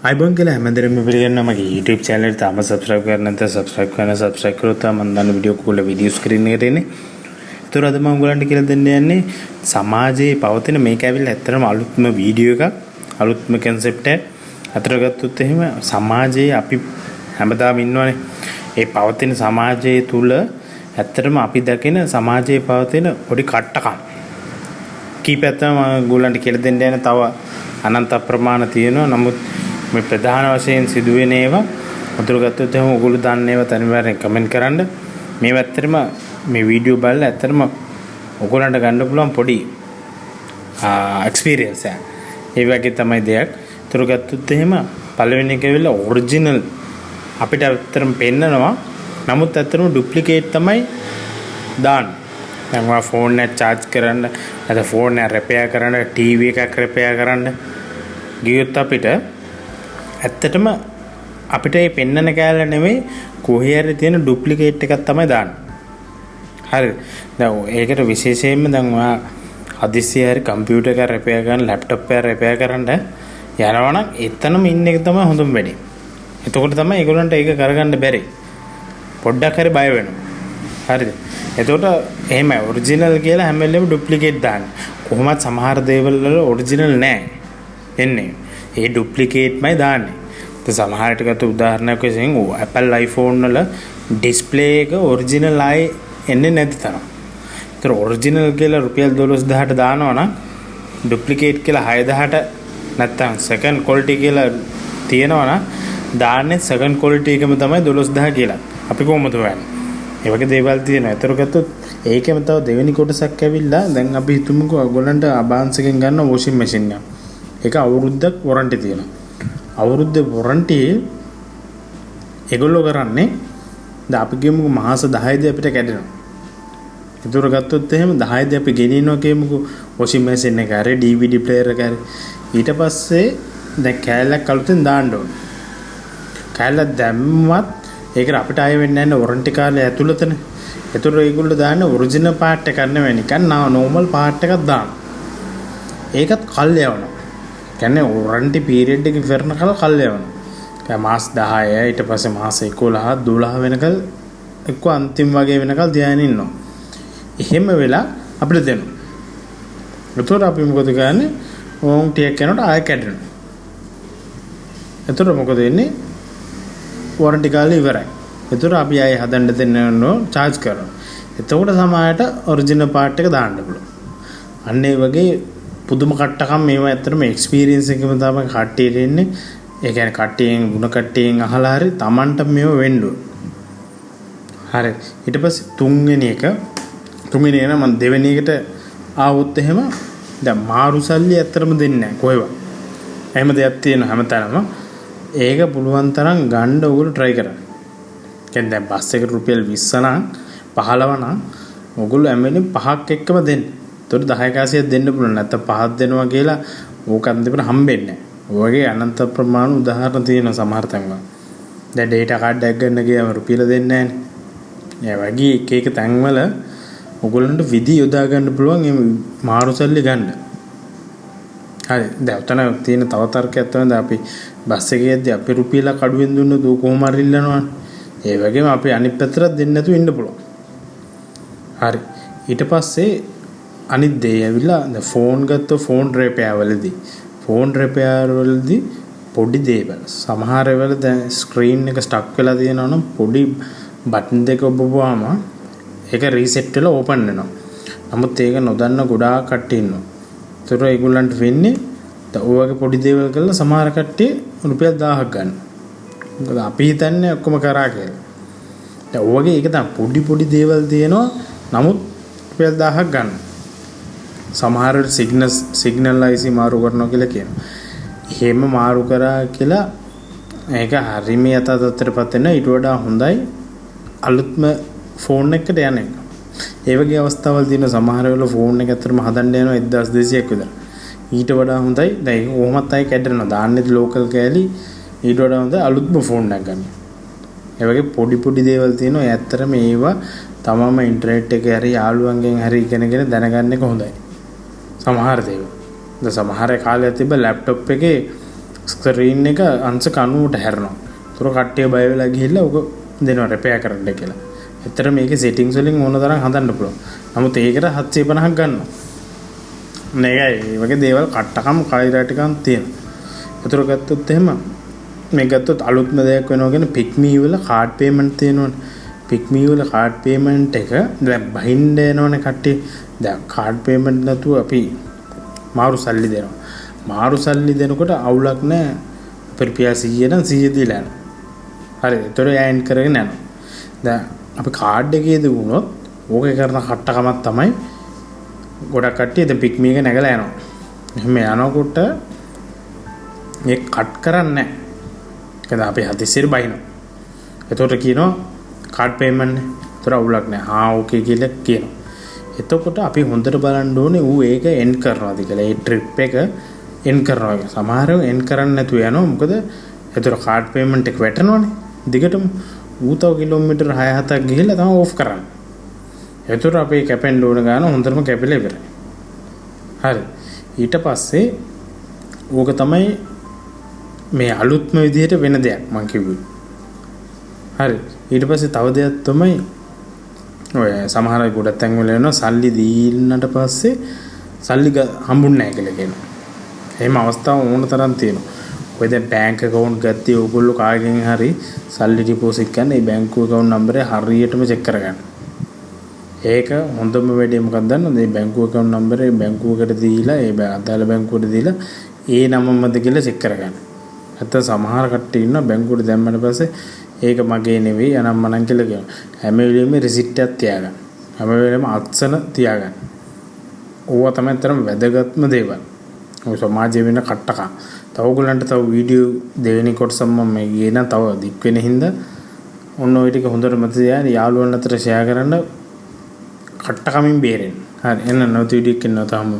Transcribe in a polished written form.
අයිබෝන් කියලා හැමදෙරම පිළිගන්නවා මගේ YouTube channel එක තාම subscribe කරලා නැත්නම් subscribe කරොත් මම දාන වීඩියෝ කෝල වීඩියෝ ස්ක්‍රීන් එකට එන්නේ. ඒතර අද මම ඔයගලන්ට කියලා දෙන්න යන්නේ සමාජයේ පවතින මේක ඇවිල්ලා ඇත්තටම අලුත්ම වීඩියෝ එකක් අලුත්ම concept එක. අතර ගත්තොත් එහෙම සමාජයේ අපි හැමදාම ඉන්නවනේ. ඒ පවතින සමාජයේ තුල ඇත්තටම අපි දකින සමාජයේ පවතින පොඩි කට්ටකම් කීපයක් තමයි මම ඔයගලන්ට කියලා දෙන්න යන තව අනන්ත ප්‍රමාණ තියෙනවා. නමුත් මේ ප්‍රධාන වශයෙන් සිදුවෙන ඒවා අතුරු ගත්තොත් එහෙනම් ඔයගොල්ලෝ දන්න ඒවා අනිවාර්යෙන් කමෙන්ට් කරන්න. මේ ඇත්තටම මේ වීඩියෝ බලලා ඇත්තටම ඔයගොල්ලන්ට ගන්න පුළුවන් පොඩි එක්ස්පීරියන්ස් එක. ඒ වගේ තමයි දෙයක්. අතුරු ගත්තොත් එහෙම පළවෙනි එක වෙලා ඔරිජිනල් අපිට ඇත්තටම පෙන්නනවා. නමුත් ඇත්තටම ඩුප්ලිකේට් තමයි දාන්නේ. දැන් ඔයා ෆෝන් එක charge කරන්න නැත්නම් ෆෝන් එක repair කරන්න TV එකක් repair කරන්න ගියොත් අපිට ඇත්තටම අපිට මේ පෙන්නන කෑල්ල නෙමෙයි කොහේ හරි තියෙන ඩුප්ලිකේට් එකක් තමයි දාන්නේ. හරිද? දැන් ඒකට විශේෂයෙන්ම දැන් ඔයා හදිස්සිය හරි කම්පියුටර් එක repair කරන්න laptop එක repair කරන්න යනවා නම් එතනම ඉන්න එක තමයි හොඳම වැඩේ. එතකොට තමයි ඒගොල්ලන්ට ඒක කරගන්න බැරි. පොඩ්ඩක් හරි බය වෙනවා. හරිද? එතකොට එහෙම ඔරිජිනල් කියලා හැම වෙලේම ඩුප්ලිකේට් දාන්නේ. කොහොමත් සමහර දේවල් වල ඔරිජිනල් නැහැ. එන්නේ. ඒ ඩුප්ලිකේට්මයි දාන්නේ. ඒ සමහර ටිකට උදාහරණයක් වශයෙන් Apple iPhone වල ඩිස්ප්ලේ එක ඔරිජිනල් ආයේ එන්නේ නැති තරම්. ඒතර ඔරිජිනල් කියලා රුපියල් 12000ට දානවා නම් ඩුප්ලිකේට් කියලා 6000ට නැත්තම් සෙකන්ඩ් ක්වොලිටි කියලා තියෙනවා නම් දාන්නේ සෙකන්ඩ් ක්වොලිටි එකම තමයි 12000 කියලා. අපි කොහොමද හොයන්නේ? ඒ වගේ දේවල් තියෙනවා. ඒතර ගත්තොත් ඒකෙම තව දෙවෙනි කොටසක් ඇවිල්ලා දැන් අපි හිතමුකෝ ඔයගොල්ලන්ට අබාන්ස් එකෙන් ගන්න වොෂින් මැෂින් එක. ඒක අවුරුද්දක් වොරන්ටි තියෙනවා. අවුරුද්දේ වොරන්ටි ඒගොල්ලෝ කරන්නේ දැන් අපි කියමුකෝ මාස 10දී අපිට කැඩෙනවා. ඒතර ගත්තොත් එහෙම 10දී අපි ගෙනියනවා කියමුකෝ වොෂින් මැෂින් එක හරි DVD ප්ලේයර් එක හරි. ඊට පස්සේ දැන් කෑල්ලක් අලුතෙන් දාන්න ඕනේ. කෑල්ල දැම්මත් ඒකට අපිට ආයෙ වෙන්නේ නැහැ වොරන්ටි කාලය ඇතුළතනේ. ඒතර ඒගොල්ලෝ දාන්නේ ඔරිජිනල් පාර්ට් එකක් නෙවෙයි නිකන් නෝමල් පාර්ට් එකක් දාන්න. ඒකත් කල් යවනවා. කියන්නේ වොරන්ටි පීරියඩ් එක ඉවරනකල් කල් යවනවා. ඒ මාස 10 ඊට පස්සේ මාස 11 12 වෙනකල් එක්ක අන්තිම වගේ වෙනකල් ධානය ඉන්නවා. එහෙම වෙලා අපිට දෙනවා. ඒතර අපි මොකද කරන්නේ? ඕම් ටිකක් යනකොට ආයෙ කැඩෙනවා. ඒතර මොකද වෙන්නේ? වොරන්ටි කාලය ඉවරයි. ඒතර අපි ආයෙ හදන්න දෙන්න ඕන charge කරනවා. එතකොට සමායට ඔරිජිනල් පාර්ට් එක දාන්න පුළුවන්. අන්න ඒ වගේ පුදුම කට්ටකම් මේවා ඇත්තටම එක්ස්පීරියන්ස් එකම තමයි කට්ටියට එන්නේ. ඒ කියන්නේ කට්ටියෙන් ಗುಣ කට්ටියෙන් අහලා හරි Tamanට මේව වෙන්න ඕන. හරි. ඊට පස්සේ තුන්වෙනි එක මම දෙවෙනි එකට ආවොත් එහෙම දැන් මාරු සල්ලි ඇත්තටම දෙන්නේ නැහැ කොහෙවත්. එහෙම දෙයක් තියෙනවා හැමතැනම. ඒක පුළුවන් තරම් ගන්න ඕගොල්ලෝ try කරන්න. කියන්නේ දැන් බස් එකට රුපියල් 20 නම් 15 නම් ඕගොල්ලෝ හැමෙන්නේ 5ක් එක්කම දෙන්න. ඒතකොට 10 කාසියක් දෙන්න පුළුවන්. නැත්නම් 5ක් දෙනවා කියලා ඕකත් දෙන්න හම්බෙන්නේ නැහැ. ඔයගේ අනන්ත ප්‍රමාණ උදාහරණ තියෙනවා සමහර තැන්වල. දැන් data card එකක් ගන්න ගියාම රුපියල දෙන්නේ නැහැ. ඒ වගේ එක තැන්වල ඕගොල්ලන්ට විදි යොදා ගන්න පුළුවන් මේ මාරු සල්ලි ගන්න. හරි. දැන් උතන තියෙන තව තර්කයක් තමයි අපි බස් එකේ යද්දී අපි රුපියලක් අඩුවෙන් දුන්නොත් ඌ කොහොම හරි ඉල්ලනවා. ඒ වගේම අපි අනිත් පැත්තට දෙන්න නැතුව ඉන්න පුළුවන්. හරි. ඊට පස්සේ අනිත් දේ ඇවිල්ලා දැන් ෆෝන් ගත්ත ෆෝන් රිපෙයාර් වලදී පොඩි දේවල් සමහර වෙලාව දැන් ස්ක්‍රීන් එක ස්ටක් වෙලා තියෙනවා නම් පොඩි බටන් දෙක ඔබවුවාම ඒක රීසෙට් වෙලා ඕපන් වෙනවා. නමුත් ඒක නොදන්න ගොඩාක් කට්ටිය ඉන්නවා. ඒතර ඒගොල්ලන්ට වෙන්නේ දැන් ඔය වගේ පොඩි දේවල් කරලා සමහර කට්ටිය රුපියල් 1000ක් ගන්න. මොකද අපි හිතන්නේ ඔක්කොම කරා කියලා. දැන් ඔය වගේ ඒක තමයි පොඩි දේවල් තියෙනවා. නමුත් රුපියල් 1000ක් ගන්න. සමහර සිග්නල් IC මාරු කරනවා කියලා කියනවා. එහෙම මාරු කරා කියලා ඒක හරිම යථාර්ථයටපත් වෙන ඊට වඩා හොඳයි අලුත්ම ෆෝන් එකකට යන එක. ඒ වගේ අවස්ථාවල් තියෙන සමහර වෙලාව ෆෝන් එක ඇත්තටම හදන්න යනවා 1200ක් විතර. ඊට වඩා හොඳයි දැන් ඒක කොහොමත් අය කැඩෙනවා. දාන්නේ ලෝකල් කෑලි ඊට වඩා හොඳයි අලුත්ම ෆෝන් එකක් ගන්න. ඒ වගේ පොඩි දේවල් තියෙනවා. ඒ ඇත්තටම ඒවා තමම ඉන්ටර්නෙට් එකේ හරි යාළුවන්ගෙන් හරි ඉගෙනගෙන දැනගන්න එක හොඳයි. සමහර දේවල්. දැන් සමහර කාලයක් තිබ්බ ලැප්ටොප් එකේ ස්ක්‍රීන් එක අංශක 90ට හැරෙනවා. ඒතර කට්ටිය බය වෙලා ගිහිල්ලා ඔක දෙනවා රිපෙයාර් කරන්න කියලා. ඇත්තට මේකේ සෙටින්ග්ස් වලින් ඕන තරම් හදන්න පුළුවන්. නමුත් ඒකට 750ක් ගන්නවා. නේගයි මේ වගේ දේවල් කට්ටකම් කයිරටිකම් තියෙනවා. ඒතර ගත්තොත් එහෙම මේ ගත්තොත් අලුත්ම දෙයක් වෙනවා කියන්නේ පික්මී වල කාඩ් පේමන්ට් තියෙනවනේ. පික්මී වල කාඩ් පේමන්ට් එක දැන් බහින්න එනවනේ කට්ටිය. දැන් කාඩ් පේමන්ට් නැතුව අපි මාරු සල්ලි දෙනවා. මාරු සල්ලි දෙනකොට අවුලක් නැහැ. රුපියල් 100 නම් 100 දීලා යනවා. හරි. ඒතර යයින් කරගෙන යනවා. දැන් අපි කාඩ් එකේ දුවුනොත් ඕකේ කරන කට්ටකමක් තමයි ගොඩක් කට්ටිය දැන් පික්මී එක නැගලා යනවා. එහෙම යනකොට මේ කට් කරන්නේ නැහැ. ඒකද අපි හදිස්සියට බහිනවා. එතකොට කියනවා කාඩ් පේමන්ට් නේ. ඒතර අවුලක් නැහැ. ඕකේ කියලා කියනවා. එතකොට අපි හොඳට බලන්න ඕනේ ඌ ඒක එන්ඩ් කරනවාද කියලා. ඒ ට්‍රිප් එක එන්ඩ් කරනවා. සමහරව එන්ඩ් කරන්න නැතුව යනවා. මොකද ඒතර කාඩ් පේමන්ට් එක වැටෙනවනේ. දිගටම ඌ තව කිලෝමීටර් 6-7ක් ගිහිල්ලා තමයි ඕෆ් කරන්නේ. ඒතර අපි කැපෙන්න ඕන ගාන හොඳටම කැපිලා ඉවරයි. හරි. ඊට පස්සේ ඕක තමයි මේ අලුත්ම විදිහට වෙන දෙයක් මම කිව්වේ. හරි. ඊට පස්සේ තව දෙයක් තමයි ඔය සමහර අය ගොඩක් තැන් වල වෙනවා සල්ලි දීන්නට පස්සේ සල්ලි හම්බුන්නේ නැහැ කියලා කියනවා. එහෙම අවස්ථා ඕන තරම් තියෙනවා. ඔය දැන් බැංක් account ගත්තී ඕගොල්ලෝ කාගෙන් හරි සල්ලි ඩිපොසිට් කරන ඒ බැංකුව account නම්බරය හරියටම චෙක් කරගන්න. ඒක හොඳම වැඩේ මොකක්ද දන්නවද? මේ බැංකුව account නම්බරය බැංකුවකට දීලා ඒ අදාළ බැංකුවට දීලා ඒ නමමද කියලා චෙක් කරගන්න. නැත්නම් සමහර කට්ටිය ඉන්නවා බැංකුවට දැම්මම පස්සේ ඒක මගේ නෙවෙයි අනම්මනම් කියලා කියනවා. හැම වෙලෙම රිසිට් එකක් තියාගන්න. හැම වෙලෙම අක්ෂණ තියාගන්න. ඕවා තමයි තරම් වැදගත්ම දේවල්. ඔය සමාජයේ වෙන කට්ටකම්. තව ඔයගලන්ට තව වීඩියෝ දෙවෙනි කොටස මම ගියේ නම් තව දික් වෙන හින්දා ඔන්න ඔය ටික හොඳට මතක තියාගන්න යාළුවන් අතර ෂෙයා කරන්න කට්ටකමින් බේරෙන්න. හරි එන්න නැවත වීඩියෝ එකක් එනවා තාම.